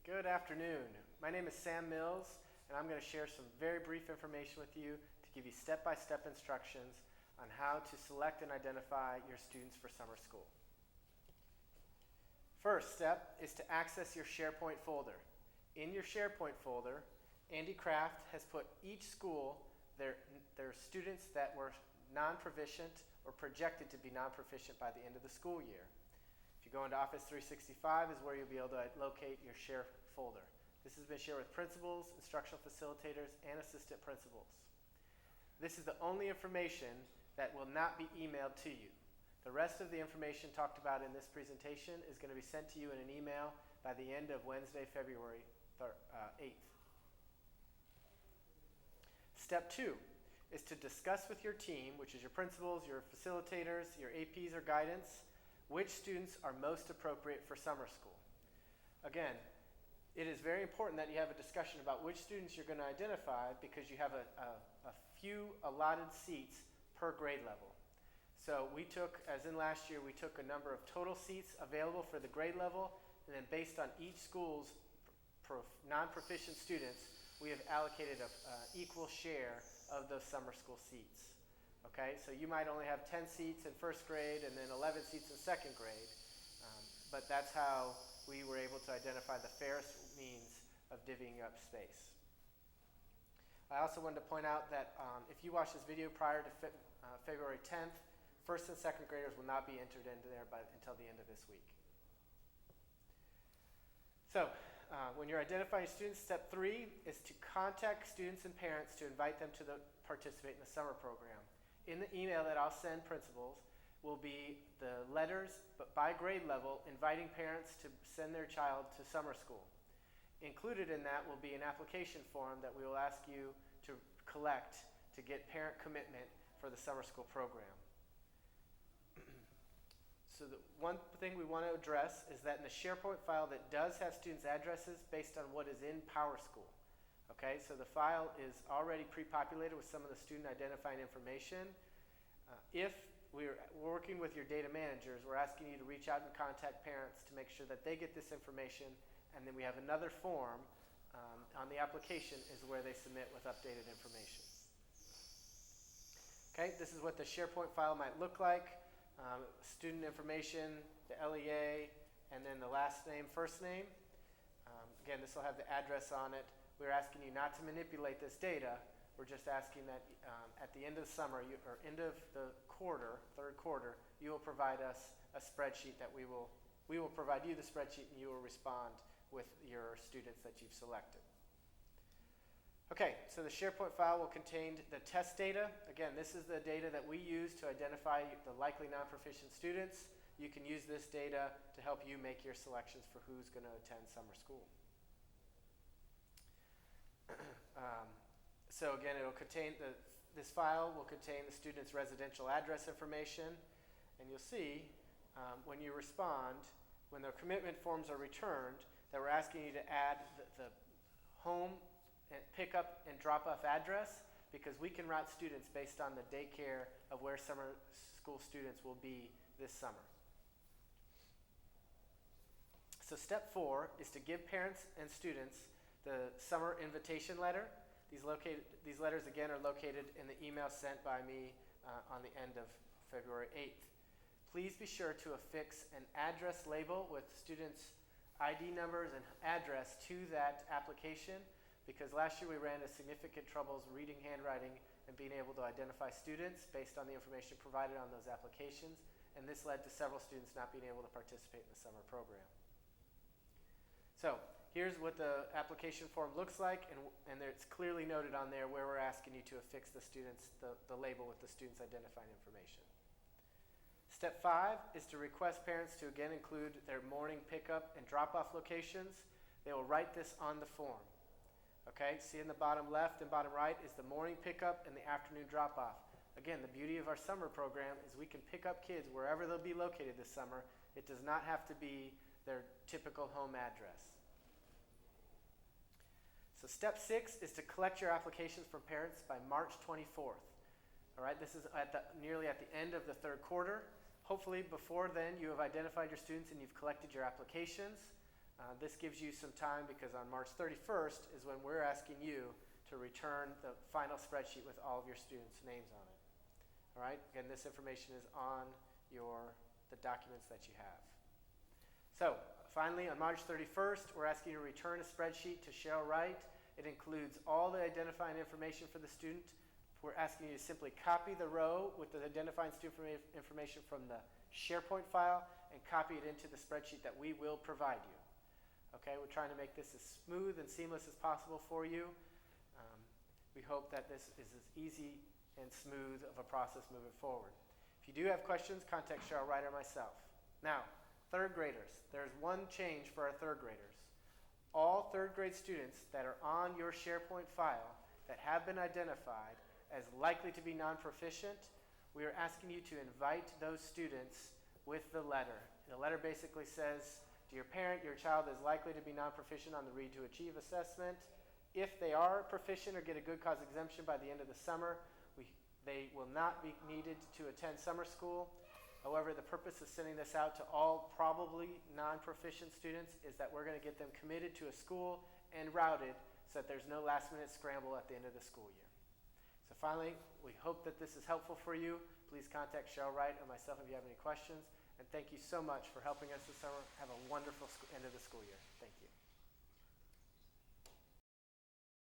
Good afternoon. My name is Sam Mills, and I'm going to share some very brief information with you to give you step-by-step instructions on how to select and identify your students for summer school. First step is to access your SharePoint folder. In your SharePoint folder, Andy Kraft has put each school, their students that were non-proficient or projected to be non-proficient by the end of the school year. If you go into Office 365 is where you'll be able to locate your Share folder. This has been shared with principals, instructional facilitators, and assistant principals. This is the only information that will not be emailed to you. The rest of the information talked about in this presentation is going to be sent to you in an email by the end of Wednesday, February 8th. Step 2 is to discuss with your team, which is your principals, your facilitators, your APs or guidance, which students are most appropriate for summer school. Again, it is very important that you have a discussion about which students you're going to identify because you have a few allotted seats per grade level. So we took, as in last year, we took a number of total seats available for the grade level, and then based on each school's non-proficient students, we have allocated an equal share of those summer school seats. Okay, so you might only have 10 seats in first grade and then 11 seats in second grade, but that's how we were able to identify the fairest means of divvying up space. I also wanted to point out that if you watch this video prior to February 10th, first and second graders will not be entered into there until the end of this week. So when you're identifying students, step 3 is to contact students and parents to invite them to participate in the summer program. In the email that I'll send principals will be the letters, but by grade level, inviting parents to send their child to summer school. Included in that will be an application form that we will ask you to collect to get parent commitment for the summer school program. So the one thing we want to address is that in the SharePoint file that does have students' addresses based on what is in PowerSchool. Okay, so the file is already pre-populated with some of the student identifying information. If we're working with your data managers, we're asking you to reach out and contact parents to make sure that they get this information, and then we have another form on the application is where they submit with updated information. Okay, this is what the SharePoint file might look like. Student information, the LEA, and then the last name, first name. Again, this will have the address on it. We're asking you not to manipulate this data. We're just asking that at the end of the summer, or end of the quarter, third quarter, you will provide us a spreadsheet that we will provide you the spreadsheet and you will respond with your students that you've selected. Okay, so the SharePoint file will contain the test data. Again, this is the data that we use to identify the likely non-proficient students. You can use this data to help you make your selections for who's going to attend summer school. So again, it'll contain this file will contain the student's residential address information, and you'll see when you respond, when the commitment forms are returned, that we're asking you to add the home and pickup and drop-off address, because we can route students based on the daycare of where summer school students will be this summer. So step 4 is to give parents and students the summer invitation letter. These letters again are located in the email sent by me on the end of February 8th. Please be sure to affix an address label with students' ID numbers and address to that application, because last year we ran into significant troubles reading handwriting and being able to identify students based on the information provided on those applications, and this led to several students not being able to participate in the summer program. So here's what the application form looks like, and it's clearly noted on there where we're asking you to affix the label with the students' identifying information. Step 5 is to request parents to again include their morning pickup and drop-off locations. They will write this on the form. Okay, see in the bottom left and bottom right is the morning pickup and the afternoon drop-off. Again, the beauty of our summer program is we can pick up kids wherever they'll be located this summer. It does not have to be their typical home address. So step 6 is to collect your applications from parents by March 24th. All right, this is nearly at the end of the third quarter. Hopefully before then you have identified your students and you've collected your applications. This gives you some time because on March 31st is when we're asking you to return the final spreadsheet with all of your students' names on it. All right? Again, this information is on the documents that you have. So, finally, on March 31st, we're asking you to return a spreadsheet to Cheryl Wright. It includes all the identifying information for the student. We're asking you to simply copy the row with the identifying student information from the SharePoint file and copy it into the spreadsheet that we will provide you. Okay, we're trying to make this as smooth and seamless as possible for you. We hope that this is as easy and smooth of a process moving forward. If you do have questions, contact Cheryl Wright or myself. Now, third graders. There's one change for our third graders. All third grade students that are on your SharePoint file that have been identified as likely to be non-proficient, we are asking you to invite those students with the letter. The letter basically says, dear parent, your child is likely to be non-proficient on the Read to Achieve assessment. If they are proficient or get a good cause exemption by the end of the summer, they will not be needed to attend summer school. However, the purpose of sending this out to all probably non-proficient students is that we're going to get them committed to a school and routed so that there's no last-minute scramble at the end of the school year. So finally, we hope that this is helpful for you. Please contact Cheryl Wright or myself if you have any questions. And thank you so much for helping us this summer. Have a wonderful end of the school year. Thank you.